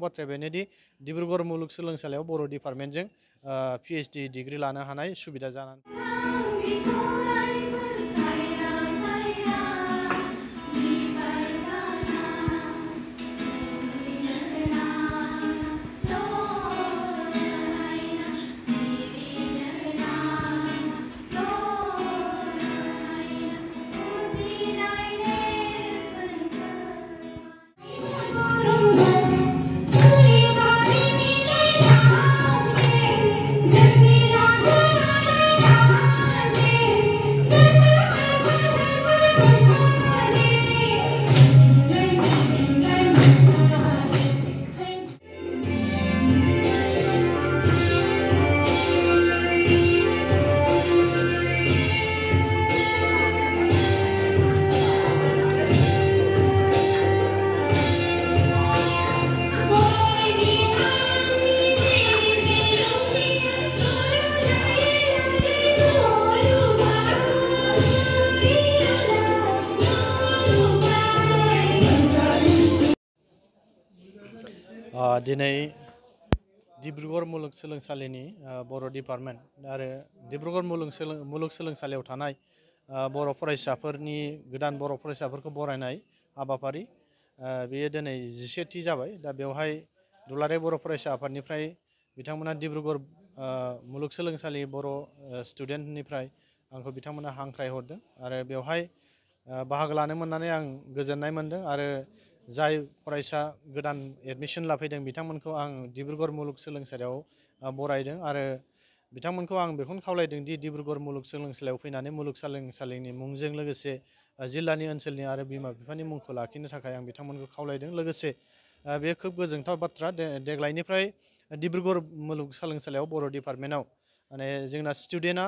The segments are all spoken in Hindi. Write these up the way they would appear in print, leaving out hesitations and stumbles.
बाथ्राया बेनोदि डिब्रुगड़ मुलुगसोलोंसालियाव बर' डिपार्टमेन्टजों PhD डिग्री लानो हानाय सुबिदा जानानै दिनै डिब्रुगड़ मुलुगसोलोंसालिनि बर' डिपार्टमेन्ट आरो डिब्रुगड़ मुलुगसोलोंसालियाव थानाय बर' फरायसाफोरनि गोदान बर' फरायसाफोरखौ बरायनाय हाबाफारि बेयो दिनै 11थि जाबाय। दा बेवहाय दुलाराय बर' फरायसा आफादनिफ्राय बिथांमोना डिब्रुगड़ मुलुगसोलोंसालि बर' स्टुडेन्टनिफ्राय आंखौ बिथांमोना हांख्राय हरदों आरो बेवहाय बाहागो लानो मोननानै आं गोजोननाय मोनदों आरो जाय फरायसा गोदान एडमिशन लाफैदों बिथांमोनखौ आं डिब्रुगड़ मुलुगसोलोंसालियाव बरायदों आरो बिथांमोनखौ आं बेखौनो खावलायदों दि डिब्रुगड़ मुलुगसोलोंसालियाव फैनानै मुलुगसोलोंसालिनि मुंजों लोगोसे जिल्लानि ओनसोलनि आरो बिमा बिफानि मुंखौ लाखिनो थाखाय आं बिथांमोनखौ खावलायदों। लोगोसे बे खोब गोजोनथाव बाथ्रा देग्लायनिफ्राय डिब्रुगड़ मुलुगसोलोंसालियाव बर' डिपार्टमेन्टआव माने जोंना स्टुडेन्टआ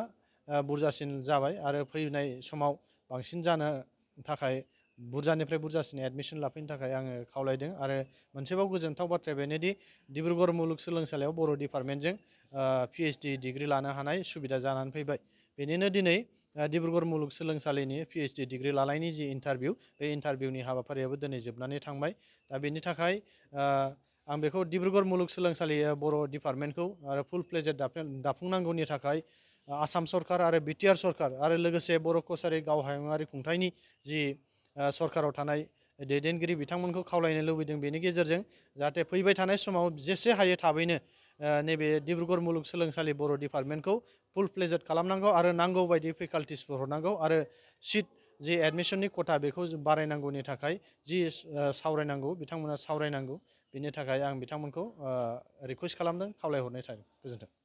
बुरजासिन जाबाय आरो फैनाय समाव बांसिन जानो थाखाय बुरजानिफ्राय बुरजासिन एडमिशन लाफैनो थाखाय आङो खावलायदों आरो मोनसेबाव गोजोनथाव बाथ्राया बेनोदि डिब्रुगड़ मुलुगसोलोंसालियाव बर' डिपार्टमेन्टजों PhD डिग्री लानो हानाय सुबिदा जानानै फैबाय। बेनिनो दिनै डिब्रुगड़ मुलुगसोलोंसालिनि PhD डिग्री लानायनि जि इन्टारभिउ बे इन्टारभिउनि हाबाफारियाबो दिनै जोबनानै थांबाय। दा बेनि थाखाय आं बेखौ डिब्रुगड़ मुलुगसोलोंसालि बर' डिपार्टमेन्टखौ आरो फुल प्लेजेड दाफुंनांगौनि थाखाय आसाम सरकार आरो BTR सरकार आरो लोगोसे बर' कसारी गाव हायुङारि खुंथायनि जि सरकाराव थानाय दैदेनगिरि बिथांमोनखौ खावलायनो लुबैदों बेनि गेजेरजों जाहाथे फैबाय थानाय समाव जेसे हायो थाबैनो नैबे डिब्रुगड़ मुलुगसोलोंसालि बर' डिपार्टमेन्टखौ फुल प्लेजेड खालामनांगौ आरो नांगौ बायदि फेकाल्टिसफोर हरनांगौ आरो सिट जि एडमिशननि खथा बेखौ बारायनांगौनि थाखाय जि सावरायनांगौ बिथांमोना सावरायनांगौ। बेनि थाखाय आं बिथांमोनखौ रिकुवेस्ट खालामदों खावलायहरनाय थाबाय। गोजोन्थों।